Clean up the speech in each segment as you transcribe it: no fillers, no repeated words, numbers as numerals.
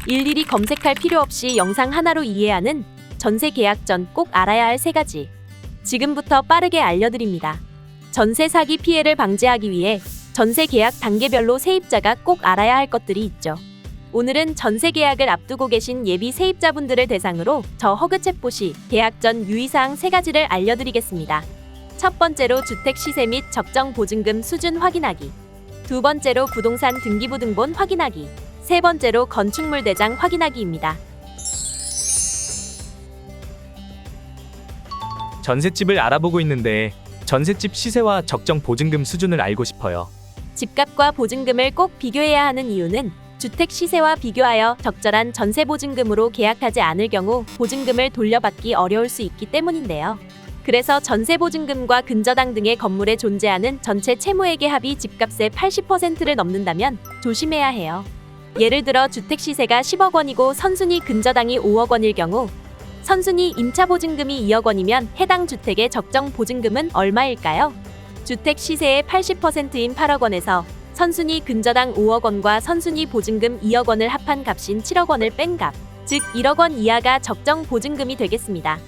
일일이 검색할 필요 없이 영상 하나로 이해하는 전세 계약 전 꼭 알아야 할 3가지. 지금부터 빠르게 알려드립니다. 전세 사기 피해를 방지하기 위해 전세 계약 단계별로 세입자가 꼭 알아야 할 것들이 있죠. 오늘은 전세 계약을 앞두고 계신 예비 세입자분들을 대상으로 저 허그챗봇이 계약 전 유의사항 3가지를 알려드리겠습니다. 첫 번째로 주택 시세 및 적정 보증금 수준 확인하기. 두 번째로 부동산 등기부 등본 확인하기. 세 번째로 건축물 대장 확인하기입니다. 전셋집을 알아보고 있는데 전셋집 시세와 적정 보증금 수준을 알고 싶어요. 집값과 보증금을 꼭 비교해야 하는 이유는 주택 시세와 비교하여 적절한 전세 보증금으로 계약하지 않을 경우 보증금을 돌려받기 어려울 수 있기 때문인데요. 그래서 전세 보증금과 근저당 등의 건물에 존재하는 전체 채무액의 합이 집값의 80%를 넘는다면 조심해야 해요. 예를 들어 주택 시세가 10억 원이고 선순위 근저당이 5억 원일 경우 선순위 임차 보증금이 2억 원이면 해당 주택의 적정 보증금은 얼마일까요? 주택 시세의 80%인 8억 원에서 선순위 근저당 5억 원과 선순위 보증금 2억 원을 합한 값인 7억 원을 뺀 값, 즉 1억 원 이하가 적정 보증금이 되겠습니다.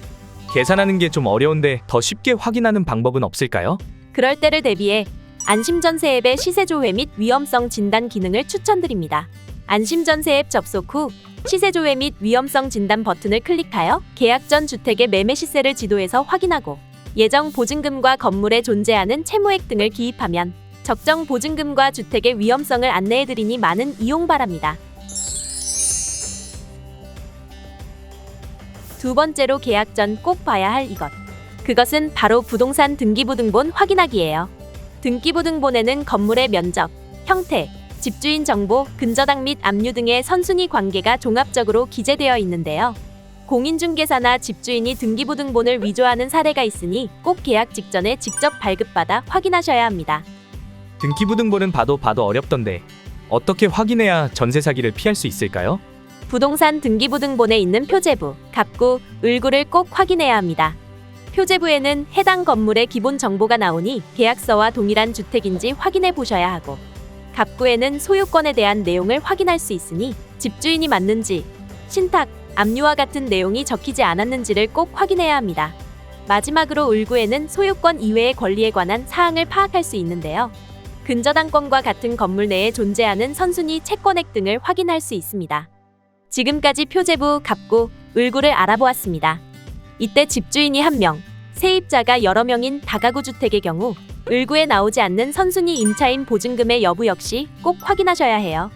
계산하는 게 좀 어려운데 더 쉽게 확인하는 방법은 없을까요? 그럴 때를 대비해 안심전세 앱의 시세조회 및 위험성 진단 기능을 추천드립니다. 안심전세 앱 접속 후 시세조회 및 위험성 진단 버튼을 클릭하여 계약 전 주택의 매매 시세를 지도에서 확인하고 예정 보증금과 건물에 존재하는 채무액 등을 기입하면 적정 보증금과 주택의 위험성을 안내해드리니 많은 이용 바랍니다. 두 번째로 계약 전 꼭 봐야 할 이것. 그것은 바로 부동산 등기부 등본 확인하기예요. 등기부 등본에는 건물의 면적, 형태, 집주인 정보, 근저당 및 압류 등의 선순위 관계가 종합적으로 기재되어 있는데요. 공인중개사나 집주인이 등기부 등본을 위조하는 사례가 있으니 꼭 계약 직전에 직접 발급받아 확인하셔야 합니다. 등기부 등본은 봐도 어렵던데 어떻게 확인해야 전세 사기를 피할 수 있을까요? 부동산 등기부 등본에 있는 표제부, 갑구, 을구를 꼭 확인해야 합니다. 표제부에는 해당 건물의 기본 정보가 나오니 계약서와 동일한 주택인지 확인해 보셔야 하고, 갑구에는 소유권에 대한 내용을 확인할 수 있으니 집주인이 맞는지, 신탁, 압류와 같은 내용이 적히지 않았는지를 꼭 확인해야 합니다. 마지막으로 을구에는 소유권 이외의 권리에 관한 사항을 파악할 수 있는데요. 근저당권과 같은 건물 내에 존재하는 선순위 채권액 등을 확인할 수 있습니다. 지금까지 표제부, 갑구, 을구를 알아보았습니다. 이때 집주인이 1명, 세입자가 여러 명인 다가구 주택의 경우 을구에 나오지 않는 선순위 임차인 보증금의 여부 역시 꼭 확인하셔야 해요.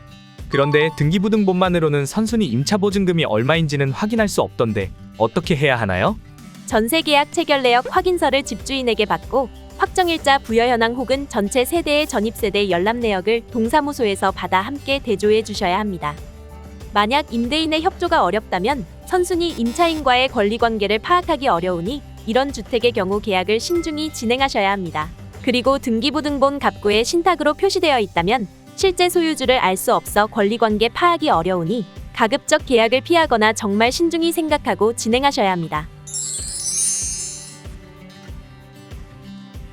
그런데 등기부 등본만으로는 선순위 임차 보증금이 얼마인지는 확인할 수 없던데 어떻게 해야 하나요? 전세계약 체결 내역 확인서를 집주인에게 받고 확정일자 부여 현황 혹은 전체 세대의 전입세대 열람 내역을 동사무소에서 받아 함께 대조해 주셔야 합니다. 만약 임대인의 협조가 어렵다면 선순위 임차인과의 권리관계를 파악하기 어려우니 이런 주택의 경우 계약을 신중히 진행하셔야 합니다. 그리고 등기부 등본 갑구에 신탁으로 표시되어 있다면 실제 소유주를 알 수 없어 권리관계 파악이 어려우니 가급적 계약을 피하거나 정말 신중히 생각하고 진행하셔야 합니다.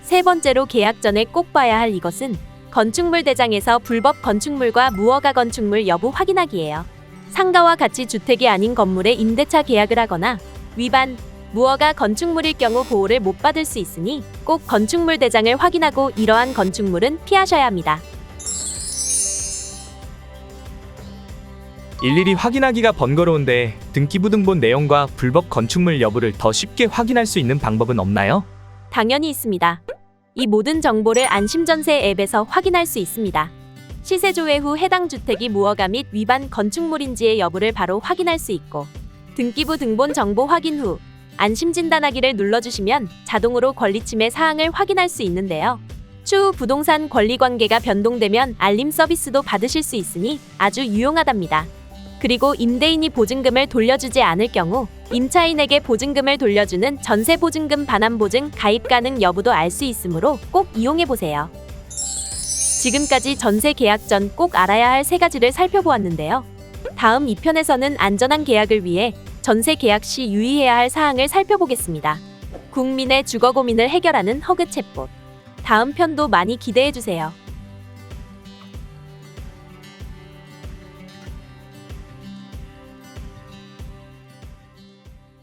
세 번째로 계약 전에 꼭 봐야 할 이것은 건축물 대장에서 불법 건축물과 무허가 건축물 여부 확인하기예요. 상가와 같이 주택이 아닌 건물에 임대차 계약을 하거나 위반, 무허가 건축물일 경우 보호를 못 받을 수 있으니 꼭 건축물 대장을 확인하고 이러한 건축물은 피하셔야 합니다. 일일이 확인하기가 번거로운데 등기부 등본 내용과 불법 건축물 여부를 더 쉽게 확인할 수 있는 방법은 없나요? 당연히 있습니다. 이 모든 정보를 안심전세 앱에서 확인할 수 있습니다. 시세조회 후 해당 주택이 무허가 및 위반 건축물인지의 여부를 바로 확인할 수 있고, 등기부 등본 정보 확인 후 안심진단하기를 눌러주시면 자동으로 권리침해 사항을 확인할 수 있는데요. 추후 부동산 권리관계가 변동되면 알림 서비스도 받으실 수 있으니 아주 유용하답니다. 그리고 임대인이 보증금을 돌려주지 않을 경우 임차인에게 보증금을 돌려주는 전세보증금 반환보증 가입 가능 여부도 알 수 있으므로 꼭 이용해보세요. 지금까지 전세 계약 전 꼭 알아야 할 3가지를 살펴보았는데요. 다음 2편에서는 안전한 계약을 위해 전세 계약 시 유의해야 할 사항을 살펴보겠습니다. 국민의 주거 고민을 해결하는 허그챗봇. 다음 편도 많이 기대해주세요.